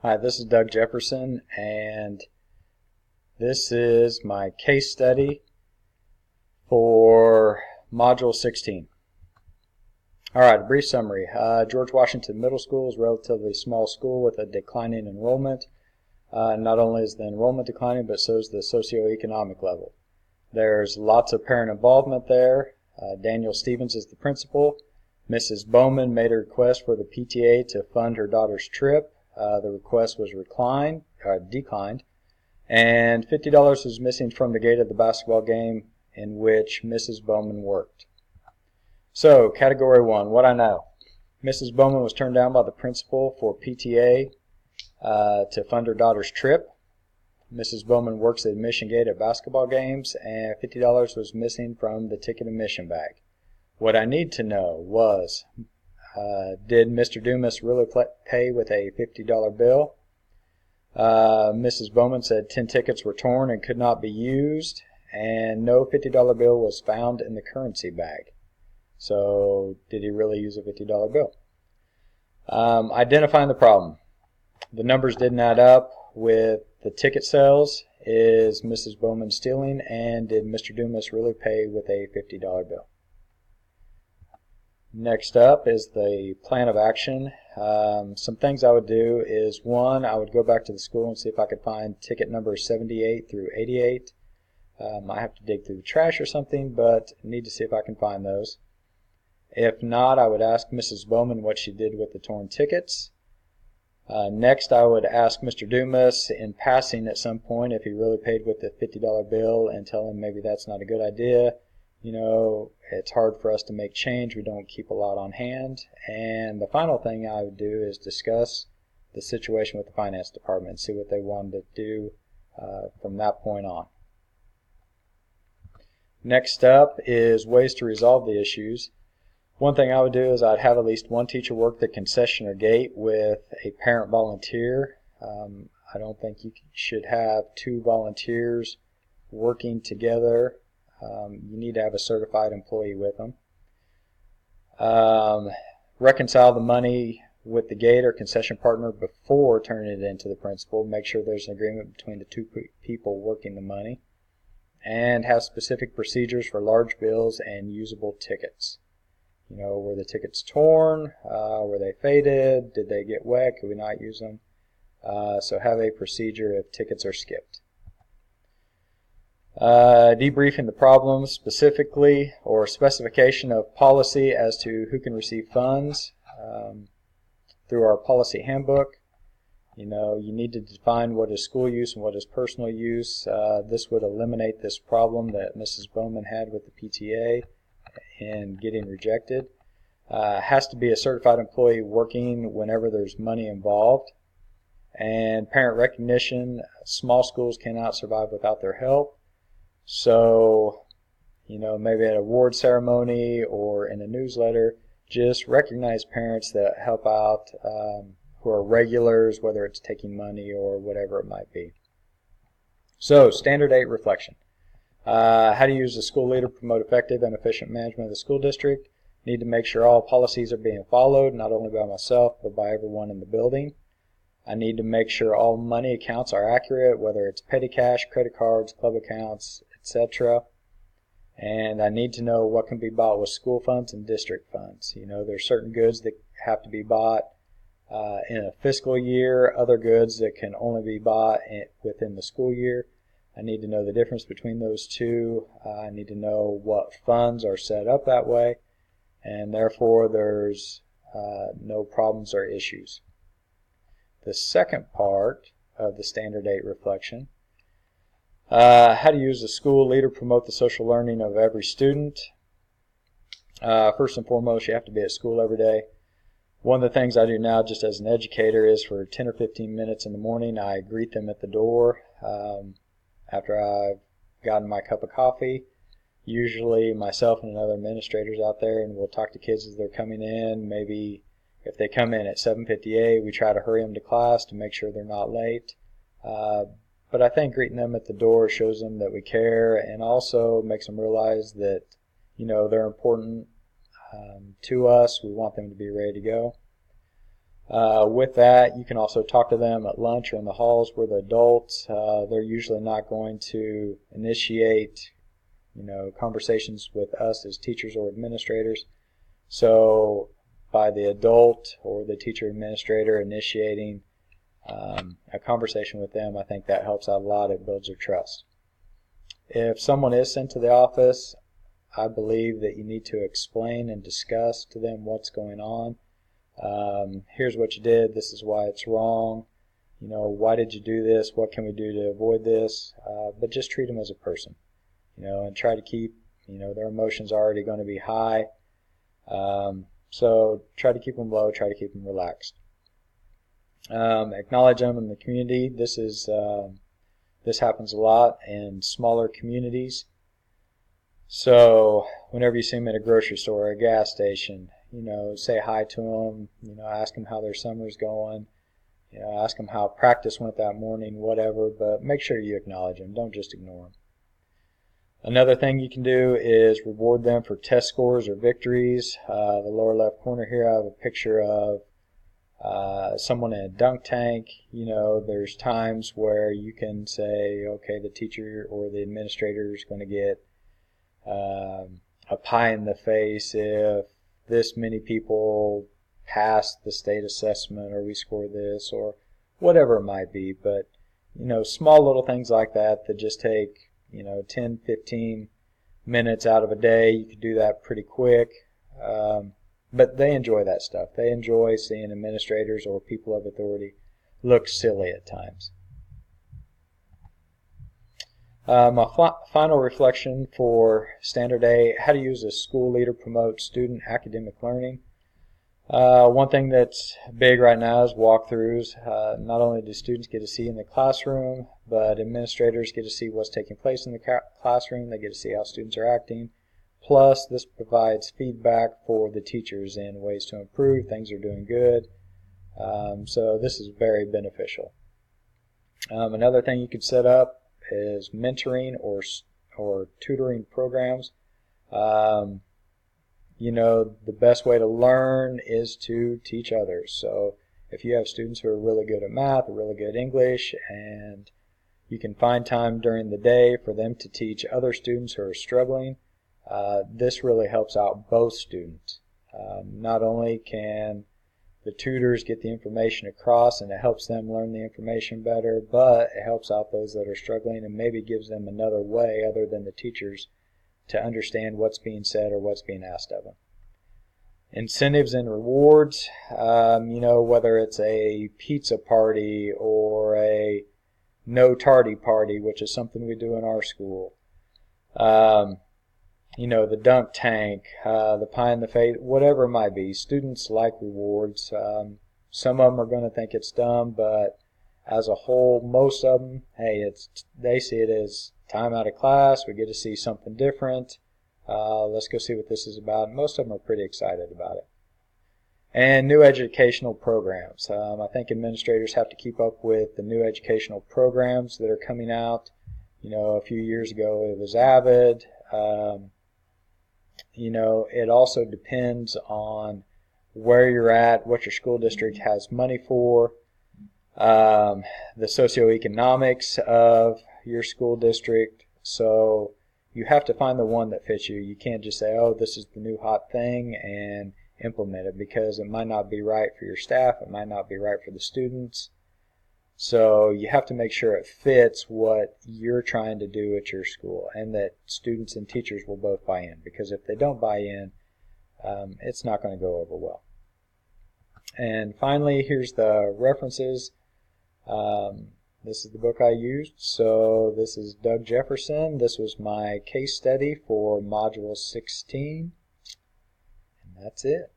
Hi, this is Doug Jefferson, and this is my case study for Module 16. Alright, a brief summary. George Washington Middle School is a relatively small school with a declining enrollment. Not only is the enrollment declining, but so is the socioeconomic level. There's lots of parent involvement there. Daniel Stevens is the principal. Mrs. Bowman made a request for the PTA to fund her daughter's trip. The request was declined, and $50 was missing from the gate of the basketball game in which Mrs. Bowman worked. So, Category 1, what I know. Mrs. Bowman was turned down by the principal for PTA to fund her daughter's trip. Mrs. Bowman works the admission gate at basketball games, and $50 was missing from the ticket admission bag. What I need to know was, did Mr. Dumas really pay with a $50 bill? Mrs. Bowman said 10 tickets were torn and could not be used, and no $50 bill was found in the currency bag. So, did he really use a $50 bill? Identifying the problem. The numbers didn't add up with the ticket sales. Is Mrs. Bowman stealing, and did Mr. Dumas really pay with a $50 bill? Next up is the plan of action. Some things I would do is, one, I would go back to the school and see if I could find ticket numbers 78 through 88. I have to dig through the trash or something, but need to see if I can find those. If not, I would ask Mrs. Bowman what she did with the torn tickets. Next, I would ask Mr. Dumas in passing at some point if he really paid with the $50 bill and tell him maybe that's not a good idea. You know, it's hard for us to make change. We don't keep a lot on hand. And the final thing I would do is discuss the situation with the finance department and see what they wanted to do from that point on. Next up is ways to resolve the issues. One thing I would do is I'd have at least one teacher work the concession or gate with a parent volunteer. I don't think you should have two volunteers working together. You need to have a certified employee with them. Reconcile the money with the gate or concession partner before turning it into the principal. Make sure there's an agreement between the two people working the money. And have specific procedures for large bills and usable tickets. You know, were the tickets torn? Were they faded? Did they get wet? Could we not use them? So have a procedure if tickets are skipped. Debriefing the problem specifically, or specification of policy as to who can receive funds through our policy handbook. You know, you need to define what is school use and what is personal use. This would eliminate this problem that Mrs. Bowman had with the PTA and getting rejected. Has to be a certified employee working whenever there's money involved. And parent recognition. Small schools cannot survive without their help. So, you know, maybe at an award ceremony or in a newsletter, just recognize parents that help out, who are regulars, whether it's taking money or whatever it might be. So, Standard 8 reflection. How to use the school leader to promote effective and efficient management of the school district. Need to make sure all policies are being followed, not only by myself, but by everyone in the building. I need to make sure all money accounts are accurate, whether it's petty cash, credit cards, club accounts, etc. And I need to know what can be bought with school funds and district funds. You know, there's certain goods that have to be bought in a fiscal year, other goods that can only be bought within the school year. I need to know the difference between those two. I need to know what funds are set up that way, and therefore there's no problems or issues. The second part of the Standard 8 reflection, how to use the school leader to promote the social learning of every student. First and foremost, you have to be at school every day. One of the things I do now just as an educator is for 10 or 15 minutes in the morning, I greet them at the door. After I've gotten my cup of coffee, usually myself and another administrator's out there, and we'll talk to kids as they're coming in. Maybe if they come in at 7:58, we try to hurry them to class to make sure they're not late. But I think greeting them at the door shows them that we care, and also makes them realize that, you know, they're important to us. We want them to be ready to go. With that, you can also talk to them at lunch or in the halls where the adults. They're usually not going to initiate, conversations with us as teachers or administrators. So by the adult or the teacher administrator initiating a conversation with them, I think that helps out a lot. It builds their trust. If someone is sent to the office, I believe that you need to explain and discuss to them what's going on. Here's what you did. This is why it's wrong. Why did you do this? What can we do to avoid this? But just treat them as a person, and try to keep, their emotions are already going to be high. So try to keep them low, try to keep them relaxed. Acknowledge them in the community. This happens a lot in smaller communities. So whenever you see them at a grocery store or a gas station, say hi to them, ask them how their summer's going, ask them how practice went that morning, whatever, but make sure you acknowledge them. Don't just ignore them. Another thing you can do is reward them for test scores or victories. The lower left corner here, I have a picture of someone in a dunk tank. There's times where you can say, okay, the teacher or the administrator is going to get a pie in the face if this many people pass the state assessment or we score this or whatever it might be. But, small little things like that just take, 10, 15 minutes out of a day. You could do that pretty quick. But they enjoy that stuff. They enjoy seeing administrators or people of authority look silly at times. My final reflection for Standard A, how to use a school leader promote student academic learning. One thing that's big right now is walkthroughs. Not only do students get to see in the classroom, but administrators get to see what's taking place in the classroom. They get to see how students are acting. Plus, this provides feedback for the teachers in ways to improve. Things are doing good. So this is very beneficial. Another thing you could set up is mentoring or tutoring programs. The best way to learn is to teach others. So if you have students who are really good at math or really good at English, and you can find time during the day for them to teach other students who are struggling, this really helps out both students. Not only can the tutors get the information across and it helps them learn the information better, but it helps out those that are struggling and maybe gives them another way other than the teachers to understand what's being said or what's being asked of them. Incentives and rewards, whether it's a pizza party or a no tardy party, which is something we do in our school. The dunk tank, the pie in the face, whatever it might be. Students like rewards. Some of them are going to think it's dumb, but as a whole, most of them, they see it as time out of class. We get to see something different. Let's go see what this is about. Most of them are pretty excited about it. And new educational programs. I think administrators have to keep up with the new educational programs that are coming out. A few years ago it was AVID. It also depends on where you're at, what your school district has money for, the socioeconomics of your school district. So you have to find the one that fits you. You can't just say, oh, this is the new hot thing and implement it, because it might not be right for your staff. It might not be right for the students. So you have to make sure it fits what you're trying to do at your school and that students and teachers will both buy in, because if they don't buy in, it's not going to go over well. And finally, here's the references. This is the book I used. So this is Doug Jefferson. This was my case study for Module 16. And that's it.